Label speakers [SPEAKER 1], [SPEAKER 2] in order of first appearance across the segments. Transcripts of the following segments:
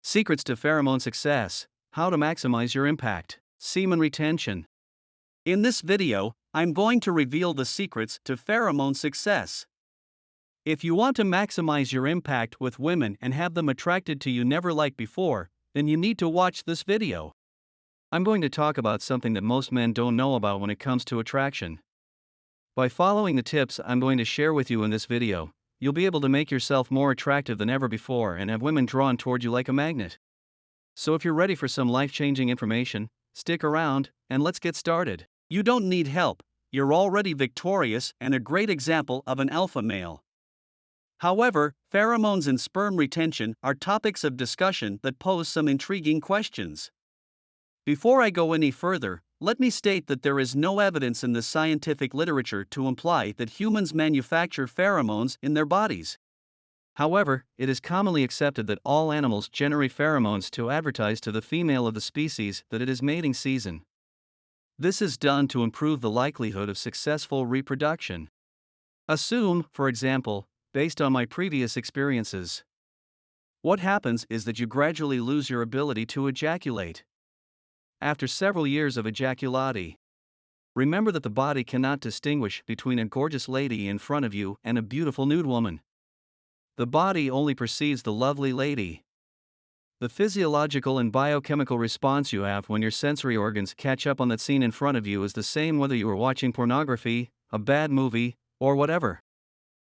[SPEAKER 1] Secrets to pheromone success: how to maximize your impact. Semen retention. In this video, I'm going to reveal the secrets to pheromone success. If you want to maximize your impact with women and have them attracted to you never like before, then you need to watch this video. I'm going to talk about something that most men don't know about when it comes to attraction. By following the tips I'm going to share with you in this video, you'll be able to make yourself more attractive than ever before and have women drawn toward you like a magnet. So if you're ready for some life-changing information, stick around, and let's get started. You don't need help, you're already victorious and a great example of an alpha male. However, pheromones and sperm retention are topics of discussion that pose some intriguing questions. Before I go any further, let me state that there is no evidence in the scientific literature to imply that humans manufacture pheromones in their bodies. However, it is commonly accepted that all animals generate pheromones to advertise to the female of the species that it is mating season. This is done to improve the likelihood of successful reproduction. Assume, for example, based on my previous experiences, what happens is that you gradually lose your ability to ejaculate. After several years of ejaculati, remember that the body cannot distinguish between a gorgeous lady in front of you and a beautiful nude woman. The body only perceives the lovely lady. The physiological and biochemical response you have when your sensory organs catch up on that scene in front of you is the same whether you are watching pornography, a bad movie, or whatever.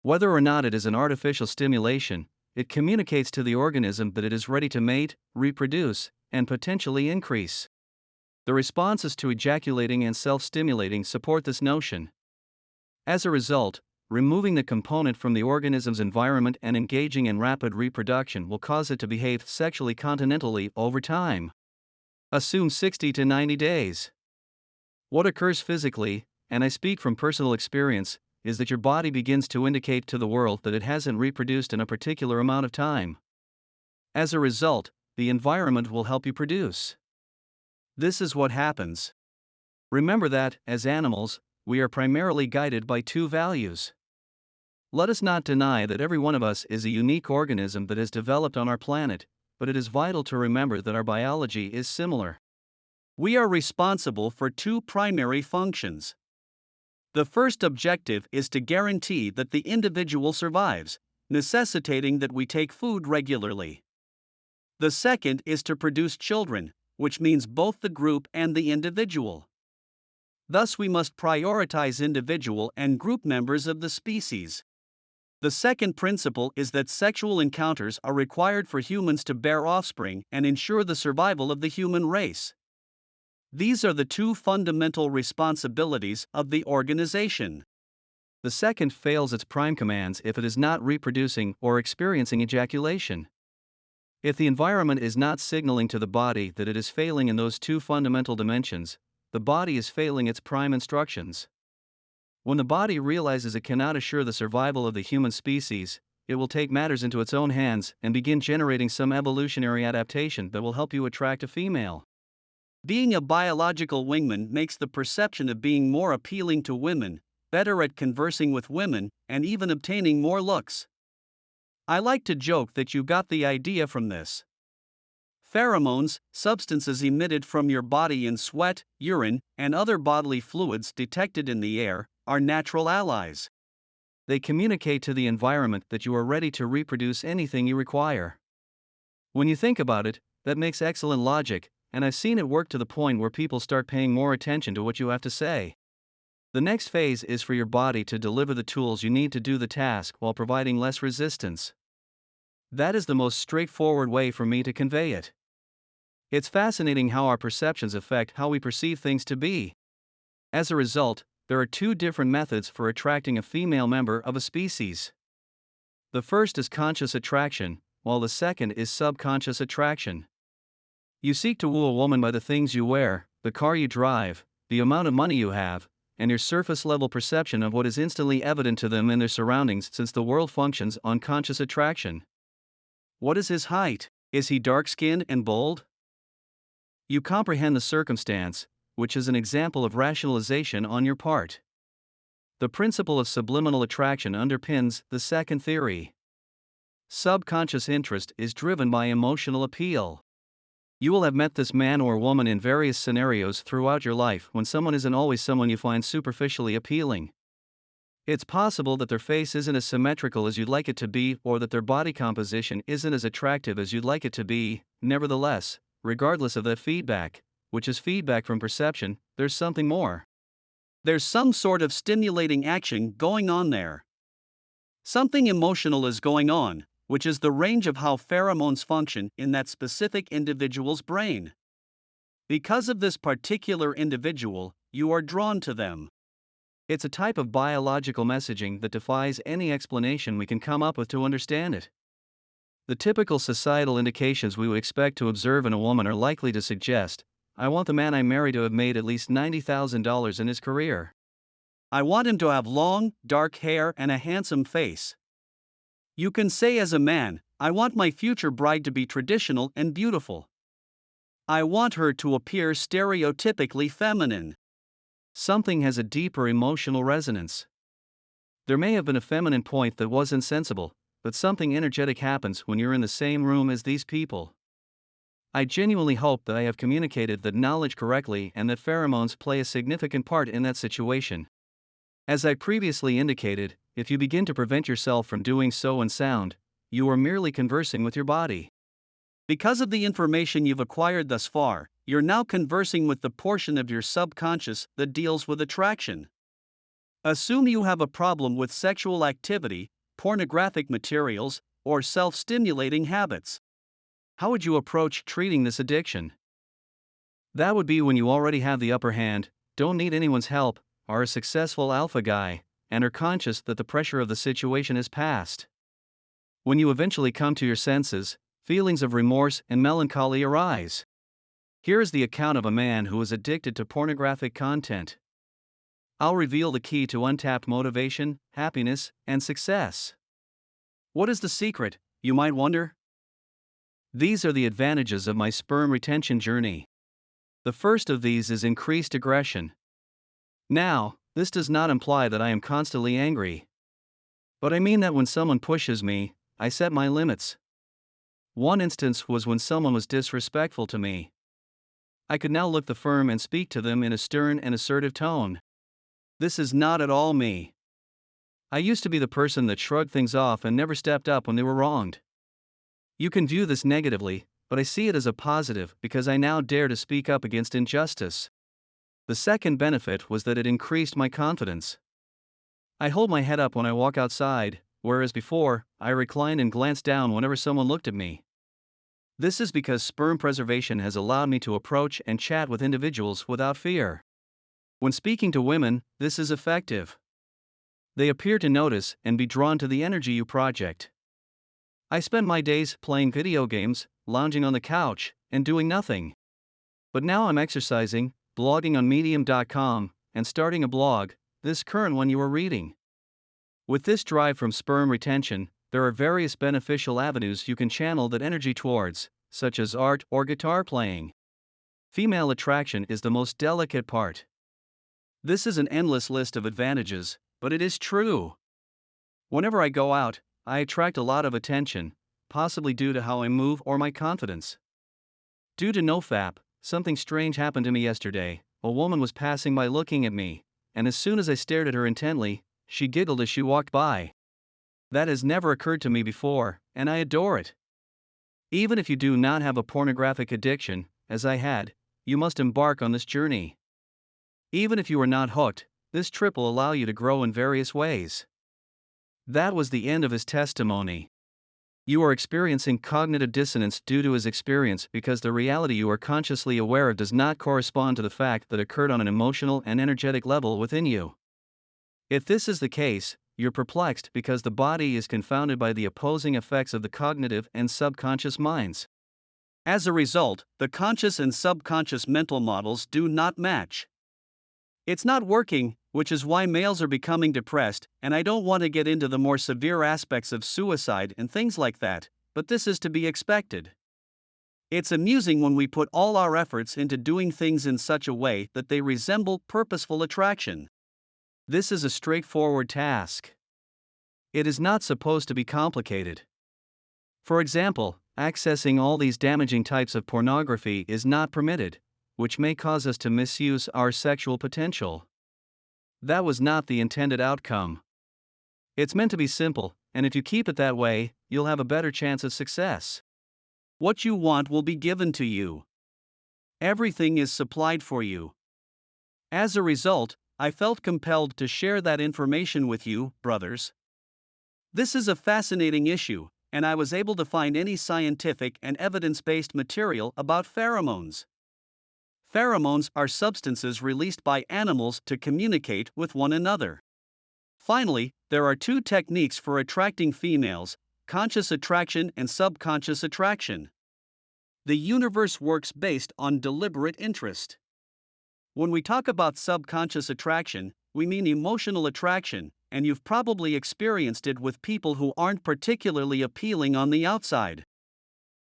[SPEAKER 1] Whether or not it is an artificial stimulation, it communicates to the organism that it is ready to mate, reproduce, and potentially increase. The responses to ejaculating and self-stimulating support this notion. As a result, removing the component from the organism's environment and engaging in rapid reproduction will cause it to behave sexually continentally over time. Assume 60 to 90 days. What occurs physically, and I speak from personal experience, is that your body begins to indicate to the world that it hasn't reproduced in a particular amount of time. As a result, the environment will help you produce. This is what happens. Remember that, as animals, we are primarily guided by two values. Let us not deny that every one of us is a unique organism that has developed on our planet, but it is vital to remember that our biology is similar. We are responsible for two primary functions. The first objective is to guarantee that the individual survives, necessitating that we take food regularly. The second is to produce children, which means both the group and the individual. Thus, we must prioritize individual and group members of the species. The second principle is that sexual encounters are required for humans to bear offspring and ensure the survival of the human race. These are the two fundamental responsibilities of the organization. The second fails its prime commands if it is not reproducing or experiencing ejaculation. If the environment is not signaling to the body that it is failing in those two fundamental dimensions, the body is failing its prime instructions. When the body realizes it cannot assure the survival of the human species, it will take matters into its own hands and begin generating some evolutionary adaptation that will help you attract a female. Being a biological wingman makes the perception of being more appealing to women, better at conversing with women, and even obtaining more looks. I like to joke that you got the idea from this. Pheromones, substances emitted from your body in sweat, urine, and other bodily fluids detected in the air, are natural allies. They communicate to the environment that you are ready to reproduce anything you require. When you think about it, that makes excellent logic, and I've seen it work to the point where people start paying more attention to what you have to say. The next phase is for your body to deliver the tools you need to do the task while providing less resistance. That is the most straightforward way for me to convey it. It's fascinating how our perceptions affect how we perceive things to be. As a result, there are two different methods for attracting a female member of a species. The first is conscious attraction, while the second is subconscious attraction. You seek to woo a woman by the things you wear, the car you drive, the amount of money you have, and your surface-level perception of what is instantly evident to them in their surroundings, since the world functions on conscious attraction. What is his height? Is he dark-skinned and bold? You comprehend the circumstance, which is an example of rationalization on your part. The principle of subliminal attraction underpins the second theory. subconscious interest is driven by emotional appeal. You will have met this man or woman in various scenarios throughout your life when someone isn't always someone you find superficially appealing. It's possible that their face isn't as symmetrical as you'd like it to be, or that their body composition isn't as attractive as you'd like it to be. Nevertheless, regardless of that feedback, which is feedback from perception, there's something more. There's some sort of stimulating action going on there. Something emotional is going on, which is the range of how pheromones function in that specific individual's brain. Because of this particular individual, you are drawn to them. It's a type of biological messaging that defies any explanation we can come up with to understand it. The typical societal indications we would expect to observe in a woman are likely to suggest, I want the man I marry to have made at least $90,000 in his career. I want him to have long, dark hair and a handsome face. You can say as a man, I want my future bride to be traditional and beautiful. I want her to appear stereotypically feminine. Something has a deeper emotional resonance. There may have been a feminine point that was insensible, but something energetic happens when you're in the same room as these people. I genuinely hope that I have communicated that knowledge correctly and that pheromones play a significant part in that situation. As I previously indicated, if you begin to prevent yourself from doing so in sound, you are merely conversing with your body. Because of the information you've acquired thus far, you're now conversing with the portion of your subconscious that deals with attraction. Assume you have a problem with sexual activity, pornographic materials, or self-stimulating habits. How would you approach treating this addiction? That would be when you already have the upper hand, don't need anyone's help, are a successful alpha guy, and are conscious that the pressure of the situation is past. When you eventually come to your senses, feelings of remorse and melancholy arise. Here is the account of a man who is addicted to pornographic content. I'll reveal the key to untapped motivation, happiness, and success. What is the secret, you might wonder? These are the advantages of my sperm retention journey. The first of these is increased aggression. Now, this does not imply that I am constantly angry. But I mean that when someone pushes me, I set my limits. One instance was when someone was disrespectful to me. I could now look the firm and speak to them in a stern and assertive tone. This is not at all me. I used to be the person that shrugged things off and never stepped up when they were wronged. You can view this negatively, but I see it as a positive because I now dare to speak up against injustice. The second benefit was that it increased my confidence. I hold my head up when I walk outside, whereas before, I reclined and glanced down whenever someone looked at me. This is because sperm preservation has allowed me to approach and chat with individuals without fear. When speaking to women, this is effective. They appear to notice and be drawn to the energy you project. I spent my days playing video games, lounging on the couch, and doing nothing. But now I'm exercising, blogging on medium.com, and starting a blog, this current one you are reading. With this drive from sperm retention, there are various beneficial avenues you can channel that energy towards, such as art or guitar playing. Female attraction is the most delicate part. This is an endless list of advantages, but it is true. Whenever I go out, I attract a lot of attention, possibly due to how I move or my confidence. Due to Nofap, something strange happened to me yesterday. A woman was passing by looking at me, and as soon as I stared at her intently, she giggled as she walked by. That has never occurred to me before, and I adore it. Even if you do not have a pornographic addiction, as I had, you must embark on this journey. Even if you are not hooked, this trip will allow you to grow in various ways. That was the end of his testimony. You are experiencing cognitive dissonance due to his experience because the reality you are consciously aware of does not correspond to the fact that occurred on an emotional and energetic level within you. If this is the case, you're perplexed because the body is confounded by the opposing effects of the cognitive and subconscious minds. As a result, the conscious and subconscious mental models do not match. It's not working, which is why males are becoming depressed, and I don't want to get into the more severe aspects of suicide and things like that, but this is to be expected. It's amusing when we put all our efforts into doing things in such a way that they resemble purposeful attraction. This is a straightforward task. It is not supposed to be complicated. For example, accessing all these damaging types of pornography is not permitted, which may cause us to misuse our sexual potential. That was not the intended outcome. It's meant to be simple, and if you keep it that way, you'll have a better chance of success. What you want will be given to you. Everything is supplied for you. As a result, I felt compelled to share that information with you, brothers. This is a fascinating issue, and I was able to find any scientific and evidence-based material about pheromones. Pheromones are substances released by animals to communicate with one another. Finally, there are two techniques for attracting females: conscious attraction and subconscious attraction. The universe works based on deliberate interest. When we talk about subconscious attraction, we mean emotional attraction, and you've probably experienced it with people who aren't particularly appealing on the outside.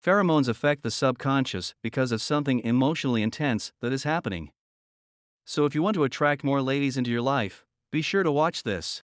[SPEAKER 1] Pheromones affect the subconscious because of something emotionally intense that is happening. So if you want to attract more ladies into your life, be sure to watch this.